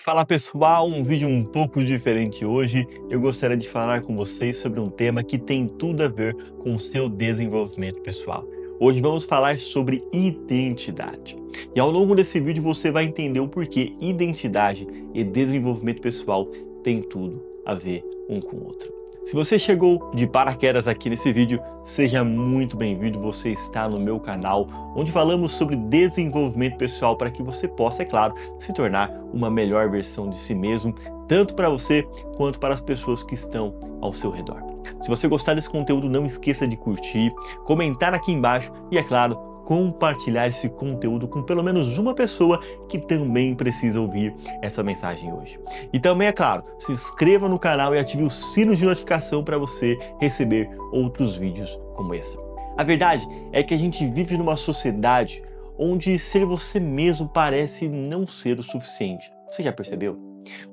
Fala pessoal, um vídeo um pouco diferente hoje. Eu gostaria de falar com vocês sobre um tema que tem tudo a ver com o seu desenvolvimento pessoal. Hoje vamos falar sobre identidade. E ao longo desse vídeo você vai entender o porquê identidade e desenvolvimento pessoal têm tudo a ver um com o outro. Se você chegou de paraquedas aqui nesse vídeo, seja muito bem-vindo. Você está no meu canal, onde falamos sobre desenvolvimento pessoal para que você possa, é claro, se tornar uma melhor versão de si mesmo, tanto para você quanto para as pessoas que estão ao seu redor. Se você gostar desse conteúdo, não esqueça de curtir, comentar aqui embaixo e, é claro, compartilhar esse conteúdo com pelo menos uma pessoa que também precisa ouvir essa mensagem hoje. E também, é claro, se inscreva no canal e ative o sino de notificação para você receber outros vídeos como esse. A verdade é que a gente vive numa sociedade onde ser você mesmo parece não ser o suficiente. Você já percebeu?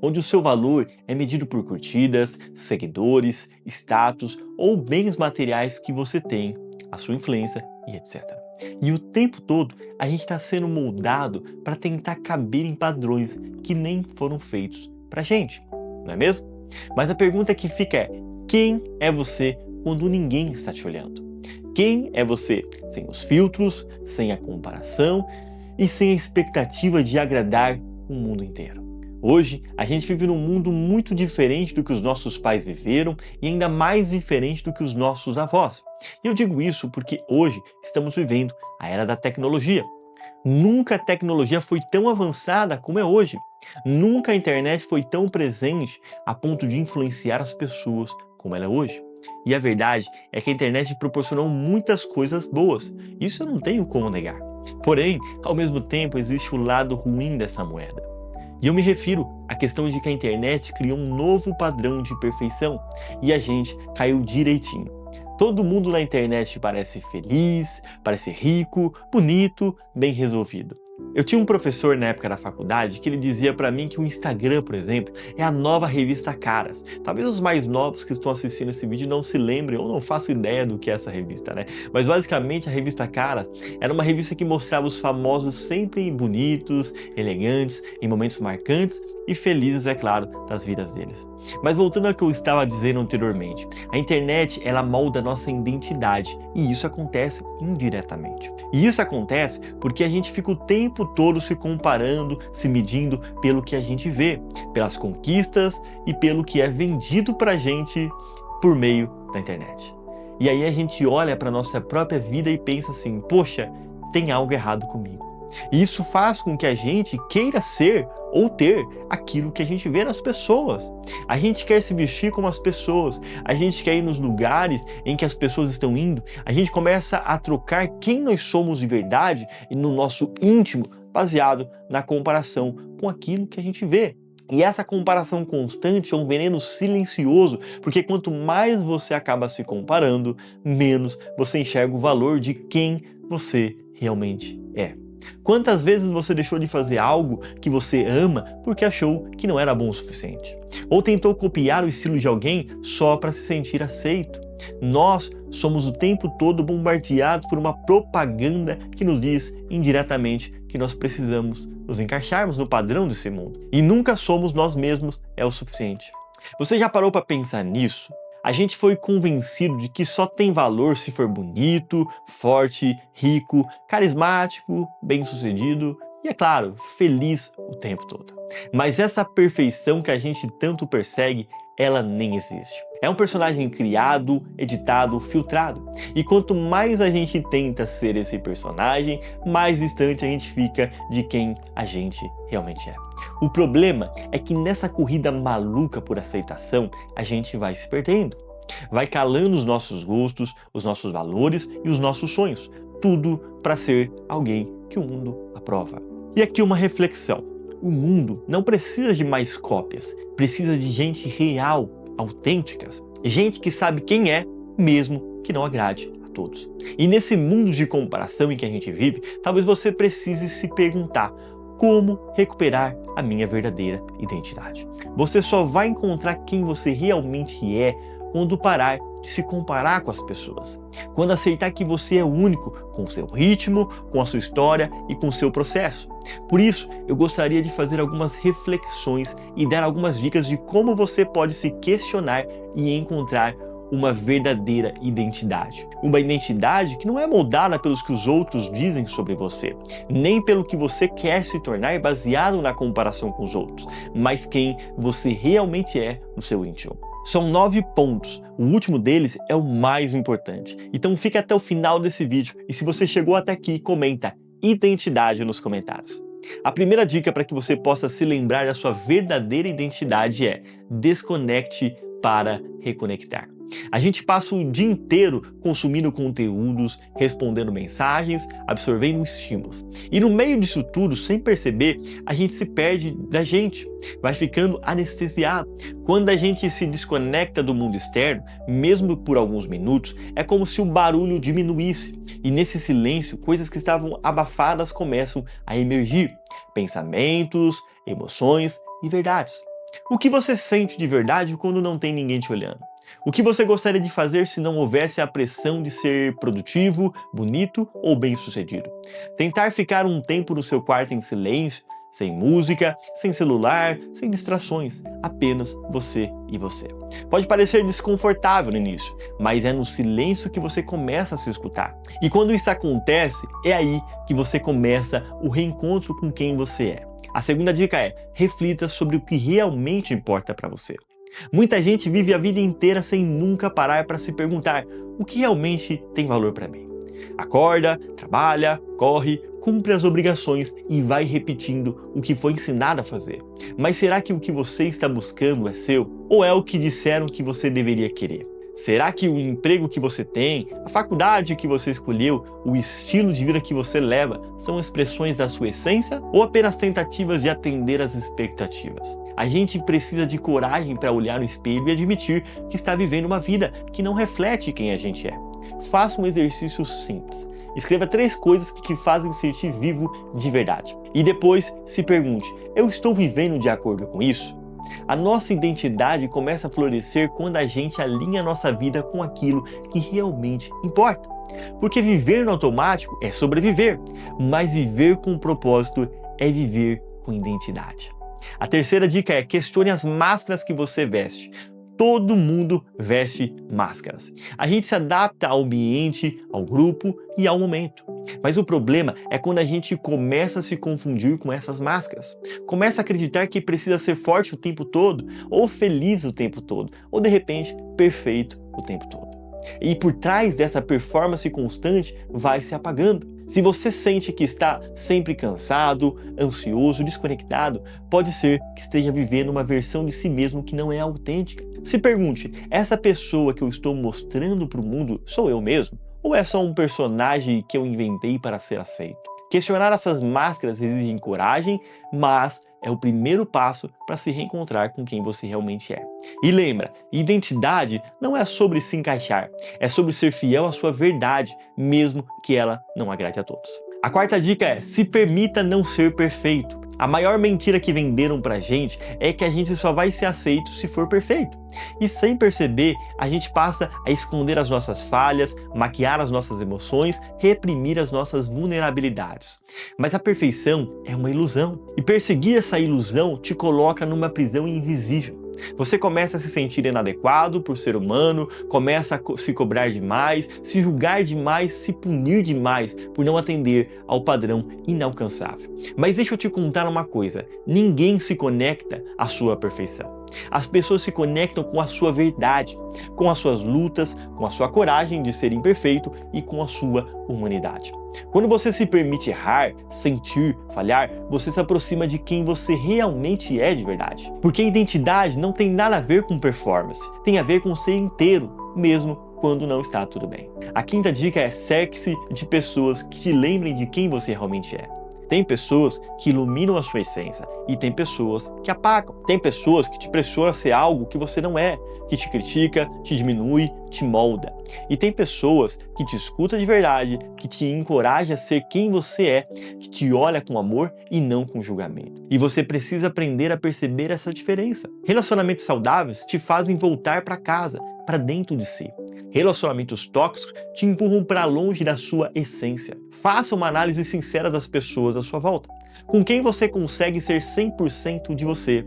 Onde o seu valor é medido por curtidas, seguidores, status ou bens materiais que você tem, a sua influência e etc. E o tempo todo a gente está sendo moldado para tentar caber em padrões que nem foram feitos para gente, não é mesmo? Mas a pergunta que fica é: quem é você quando ninguém está te olhando? Quem é você sem os filtros, sem a comparação e sem a expectativa de agradar o mundo inteiro? Hoje, a gente vive num mundo muito diferente do que os nossos pais viveram e ainda mais diferente do que os nossos avós. E eu digo isso porque hoje estamos vivendo a era da tecnologia. Nunca a tecnologia foi tão avançada como é hoje. Nunca a internet foi tão presente a ponto de influenciar as pessoas como ela é hoje. E a verdade é que a internet proporcionou muitas coisas boas. Isso eu não tenho como negar. Porém, ao mesmo tempo, existe o lado ruim dessa moeda. E eu me refiro à questão de que a internet criou um novo padrão de perfeição e a gente caiu direitinho. Todo mundo na internet parece feliz, parece rico, bonito, bem resolvido. Eu tinha um professor na época da faculdade que ele dizia para mim que o Instagram, por exemplo, é a nova revista Caras. Talvez os mais novos que estão assistindo esse vídeo não se lembrem ou não façam ideia do que é essa revista, né? Mas basicamente a revista Caras era uma revista que mostrava os famosos sempre bonitos, elegantes, em momentos marcantes e felizes, é claro, das vidas deles. Mas voltando ao que eu estava dizendo anteriormente, a internet ela molda a nossa identidade e isso acontece indiretamente. E isso acontece porque a gente fica o tempo todo se comparando, se medindo pelo que a gente vê, pelas conquistas e pelo que é vendido pra gente por meio da internet. E aí a gente olha para nossa própria vida e pensa assim: poxa, tem algo errado comigo. E isso faz com que a gente queira ser ou ter aquilo que a gente vê nas pessoas. A gente quer se vestir como as pessoas, a gente quer ir nos lugares em que as pessoas estão indo, a gente começa a trocar quem nós somos de verdade e no nosso íntimo, baseado na comparação com aquilo que a gente vê. E essa comparação constante é um veneno silencioso, porque quanto mais você acaba se comparando, menos você enxerga o valor de quem você realmente é. Quantas vezes você deixou de fazer algo que você ama porque achou que não era bom o suficiente? Ou tentou copiar o estilo de alguém só para se sentir aceito? Nós somos o tempo todo bombardeados por uma propaganda que nos diz indiretamente que nós precisamos nos encaixarmos no padrão desse mundo. E nunca somos nós mesmos é o suficiente. Você já parou para pensar nisso? A gente foi convencido de que só tem valor se for bonito, forte, rico, carismático, bem-sucedido e, é claro, feliz o tempo todo. Mas essa perfeição que a gente tanto persegue, ela nem existe. É um personagem criado, editado, filtrado. E quanto mais a gente tenta ser esse personagem, mais distante a gente fica de quem a gente realmente é. O problema é que nessa corrida maluca por aceitação, a gente vai se perdendo. Vai calando os nossos gostos, os nossos valores e os nossos sonhos. Tudo para ser alguém que o mundo aprova. E aqui uma reflexão. O mundo não precisa de mais cópias, precisa de gente real, autênticas. Gente que sabe quem é, mesmo que não agrade a todos. E nesse mundo de comparação em que a gente vive, talvez você precise se perguntar: como recuperar a minha verdadeira identidade? Você só vai encontrar quem você realmente é quando parar de se comparar com as pessoas. Quando aceitar que você é único com o seu ritmo, com a sua história e com o seu processo. Por isso, eu gostaria de fazer algumas reflexões e dar algumas dicas de como você pode se questionar e encontrar uma verdadeira identidade. Uma identidade que não é moldada pelos que os outros dizem sobre você, nem pelo que você quer se tornar baseado na comparação com os outros, mas quem você realmente é no seu íntimo. São 9 pontos, o último deles é o mais importante. Então fica até o final desse vídeo e se você chegou até aqui, comenta identidade nos comentários. A primeira dica para que você possa se lembrar da sua verdadeira identidade é: desconecte para reconectar. A gente passa o dia inteiro consumindo conteúdos, respondendo mensagens, absorvendo estímulos. E no meio disso tudo, sem perceber, a gente se perde da gente, vai ficando anestesiado. Quando a gente se desconecta do mundo externo, mesmo por alguns minutos, é como se o barulho diminuísse. E nesse silêncio, coisas que estavam abafadas começam a emergir. Pensamentos, emoções e verdades. O que você sente de verdade quando não tem ninguém te olhando? O que você gostaria de fazer se não houvesse a pressão de ser produtivo, bonito ou bem-sucedido? Tentar ficar um tempo no seu quarto em silêncio, sem música, sem celular, sem distrações, apenas você e você. Pode parecer desconfortável no início, mas é no silêncio que você começa a se escutar. E quando isso acontece, é aí que você começa o reencontro com quem você é. A segunda dica é: reflita sobre o que realmente importa para você. Muita gente vive a vida inteira sem nunca parar para se perguntar o que realmente tem valor para mim. Acorda, trabalha, corre, cumpre as obrigações e vai repetindo o que foi ensinado a fazer. Mas será que o que você está buscando é seu? Ou é o que disseram que você deveria querer? Será que o emprego que você tem, a faculdade que você escolheu, o estilo de vida que você leva são expressões da sua essência ou apenas tentativas de atender às expectativas? A gente precisa de coragem para olhar no espelho e admitir que está vivendo uma vida que não reflete quem a gente é. Faça um exercício simples. Escreva 3 coisas que te fazem sentir vivo de verdade. E depois se pergunte: eu estou vivendo de acordo com isso? A nossa identidade começa a florescer quando a gente alinha a nossa vida com aquilo que realmente importa. Porque viver no automático é sobreviver, mas viver com propósito é viver com identidade. A terceira dica é: questione as máscaras que você veste. Todo mundo veste máscaras. A gente se adapta ao ambiente, ao grupo e ao momento. Mas o problema é quando a gente começa a se confundir com essas máscaras. Começa a acreditar que precisa ser forte o tempo todo, ou feliz o tempo todo, ou de repente perfeito o tempo todo. E por trás dessa performance constante vai se apagando. Se você sente que está sempre cansado, ansioso, desconectado, pode ser que esteja vivendo uma versão de si mesmo que não é autêntica. Se pergunte: essa pessoa que eu estou mostrando para o mundo sou eu mesmo? Ou é só um personagem que eu inventei para ser aceito? Questionar essas máscaras exige coragem, mas é o primeiro passo para se reencontrar com quem você realmente é. E lembra, identidade não é sobre se encaixar, é sobre ser fiel à sua verdade, mesmo que ela não agrade a todos. A quarta dica é: se permita não ser perfeito. A maior mentira que venderam pra gente é que a gente só vai ser aceito se for perfeito. E sem perceber, a gente passa a esconder as nossas falhas, maquiar as nossas emoções, reprimir as nossas vulnerabilidades. Mas a perfeição é uma ilusão. E perseguir essa ilusão te coloca numa prisão invisível. Você começa a se sentir inadequado por ser humano, começa a se cobrar demais, se julgar demais, se punir demais por não atender ao padrão inalcançável. Mas deixa eu te contar uma coisa: ninguém se conecta à sua perfeição. As pessoas se conectam com a sua verdade, com as suas lutas, com a sua coragem de ser imperfeito e com a sua humanidade. Quando você se permite errar, sentir, falhar, você se aproxima de quem você realmente é de verdade. Porque identidade não tem nada a ver com performance, tem a ver com ser inteiro, mesmo quando não está tudo bem. A quinta dica é: cerque-se de pessoas que te lembrem de quem você realmente é. Tem pessoas que iluminam a sua essência e tem pessoas que apagam. Tem pessoas que te pressionam a ser algo que você não é, que te critica, te diminui, te molda. E tem pessoas que te escutam de verdade, que te encorajam a ser quem você é, que te olha com amor e não com julgamento. E você precisa aprender a perceber essa diferença. Relacionamentos saudáveis te fazem voltar para casa, para dentro de si. Relacionamentos tóxicos te empurram para longe da sua essência. Faça uma análise sincera das pessoas à sua volta. Com quem você consegue ser 100% de você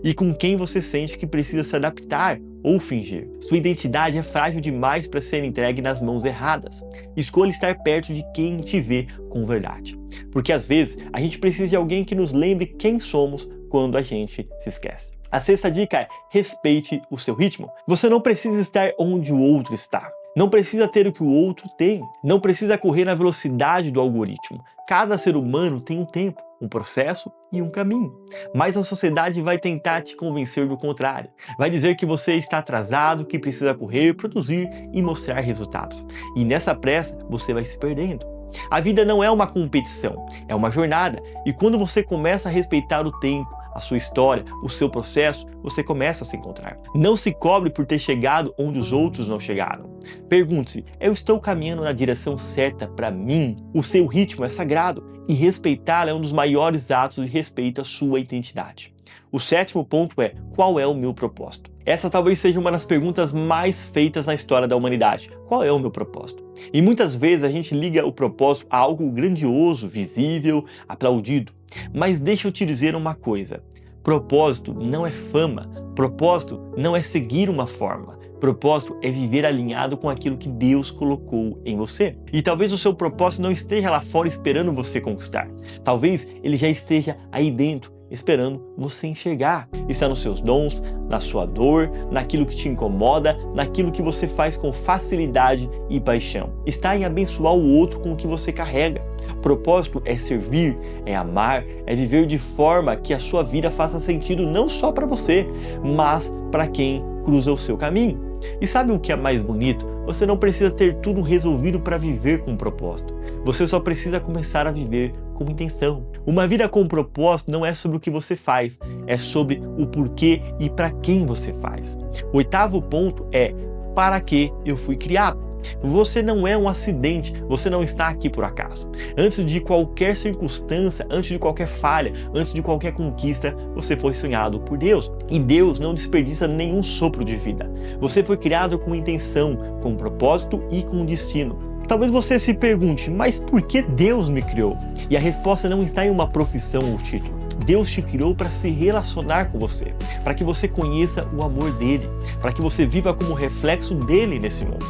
e com quem você sente que precisa se adaptar ou fingir. Sua identidade é frágil demais para ser entregue nas mãos erradas. Escolha estar perto de quem te vê com verdade. Porque às vezes a gente precisa de alguém que nos lembre quem somos quando a gente se esquece. A sexta dica é: respeite o seu ritmo. Você não precisa estar onde o outro está. Não precisa ter o que o outro tem. Não precisa correr na velocidade do algoritmo. Cada ser humano tem um tempo, um processo e um caminho. Mas a sociedade vai tentar te convencer do contrário. Vai dizer que você está atrasado, que precisa correr, produzir e mostrar resultados. E nessa pressa, você vai se perdendo. A vida não é uma competição, é uma jornada. E quando você começa a respeitar o tempo, a sua história, o seu processo, você começa a se encontrar. Não se cobre por ter chegado onde os outros não chegaram. Pergunte-se: eu estou caminhando na direção certa para mim? O seu ritmo é sagrado e respeitá-lo é um dos maiores atos de respeito à sua identidade. O sétimo ponto é: qual é o meu propósito? Essa talvez seja uma das perguntas mais feitas na história da humanidade. Qual é o meu propósito? E muitas vezes a gente liga o propósito a algo grandioso, visível, aplaudido. Mas deixa eu te dizer uma coisa: propósito não é fama, propósito não é seguir uma fórmula. Propósito é viver alinhado com aquilo que Deus colocou em você. E talvez o seu propósito não esteja lá fora esperando você conquistar. Talvez ele já esteja aí dentro, esperando você enxergar. Está nos seus dons, na sua dor, naquilo que te incomoda, naquilo que você faz com facilidade e paixão. Está em abençoar o outro com o que você carrega. Propósito é servir, é amar, é viver de forma que a sua vida faça sentido não só para você, mas para quem cruza o seu caminho. E sabe o que é mais bonito? Você não precisa ter tudo resolvido para viver com propósito. Você só precisa começar a viver com intenção. Uma vida com propósito não é sobre o que você faz, é sobre o porquê e para quem você faz. O oitavo ponto é: para que eu fui criado? Você não é um acidente, você não está aqui por acaso. Antes de qualquer circunstância, antes de qualquer falha, antes de qualquer conquista, você foi sonhado por Deus. E Deus não desperdiça nenhum sopro de vida. Você foi criado com intenção, com propósito e com destino. Talvez você se pergunte: mas por que Deus me criou? E a resposta não está em uma profissão ou título. Deus te criou para se relacionar com você, para que você conheça o amor dele, para que você viva como reflexo dele nesse mundo.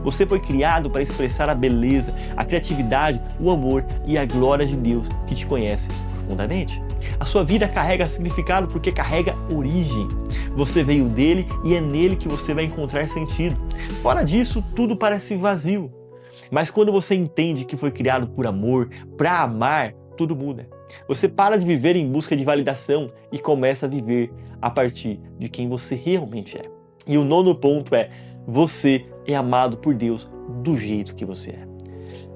Você foi criado para expressar a beleza, a criatividade, o amor e a glória de Deus que te conhece profundamente. A sua vida carrega significado porque carrega origem. Você veio dele e é nele que você vai encontrar sentido. Fora disso, tudo parece vazio. Mas quando você entende que foi criado por amor, para amar, tudo muda. Você para de viver em busca de validação e começa a viver a partir de quem você realmente é. E o nono ponto é: você é amado por Deus do jeito que você é.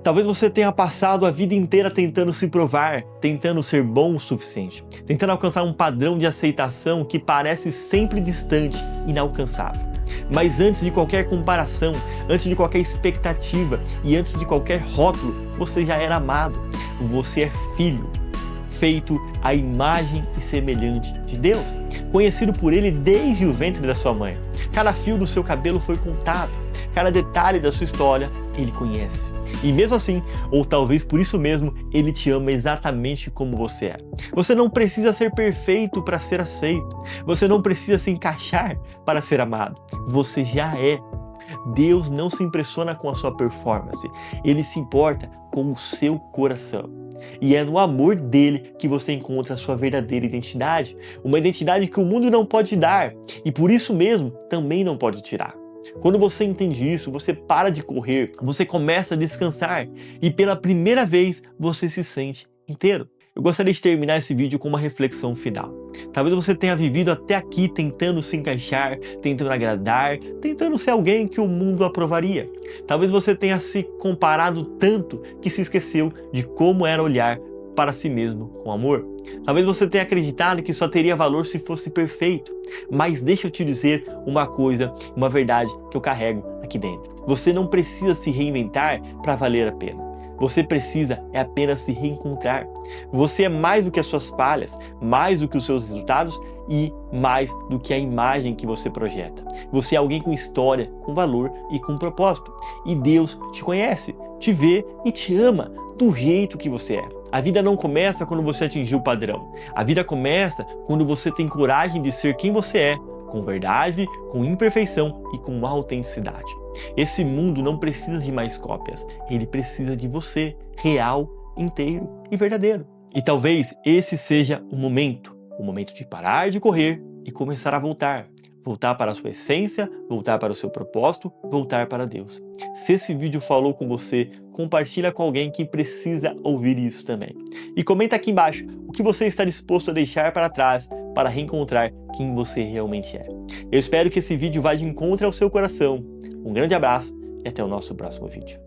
Talvez você tenha passado a vida inteira tentando se provar, tentando ser bom o suficiente, tentando alcançar um padrão de aceitação que parece sempre distante, inalcançável. Mas antes de qualquer comparação, antes de qualquer expectativa e antes de qualquer rótulo, você já era amado. Você é filho, feito à imagem e semelhante de Deus, conhecido por Ele desde o ventre da sua mãe. Cada fio do seu cabelo foi contado, cada detalhe da sua história Ele conhece. E mesmo assim, ou talvez por isso mesmo, Ele te ama exatamente como você é. Você não precisa ser perfeito para ser aceito. Você não precisa se encaixar para ser amado. Você já é. Deus não se impressiona com a sua performance. Ele se importa com o seu coração. E é no amor dele que você encontra a sua verdadeira identidade. Uma identidade que o mundo não pode dar e por isso mesmo também não pode tirar. Quando você entende isso, você para de correr, você começa a descansar e pela primeira vez você se sente inteiro. Eu gostaria de terminar esse vídeo com uma reflexão final. Talvez você tenha vivido até aqui tentando se encaixar, tentando agradar, tentando ser alguém que o mundo aprovaria. Talvez você tenha se comparado tanto que se esqueceu de como era olhar para si mesmo com amor. Talvez você tenha acreditado que só teria valor se fosse perfeito. Mas deixa eu te dizer uma coisa, uma verdade que eu carrego aqui dentro. Você não precisa se reinventar para valer a pena. Você precisa apenas se reencontrar. Você é mais do que as suas falhas, mais do que os seus resultados e mais do que a imagem que você projeta. Você é alguém com história, com valor e com propósito. E Deus te conhece, te vê e te ama do jeito que você é. A vida não começa quando você atingir o padrão. A vida começa quando você tem coragem de ser quem você é, com verdade, com imperfeição e com autenticidade. Esse mundo não precisa de mais cópias, ele precisa de você, real, inteiro e verdadeiro. E talvez esse seja o momento de parar de correr e começar a voltar. Voltar para a sua essência, voltar para o seu propósito, voltar para Deus. Se esse vídeo falou com você, compartilha com alguém que precisa ouvir isso também. E comenta aqui embaixo o que você está disposto a deixar para trás para reencontrar quem você realmente é. Eu espero que esse vídeo vá de encontro ao seu coração. Um grande abraço e até o nosso próximo vídeo.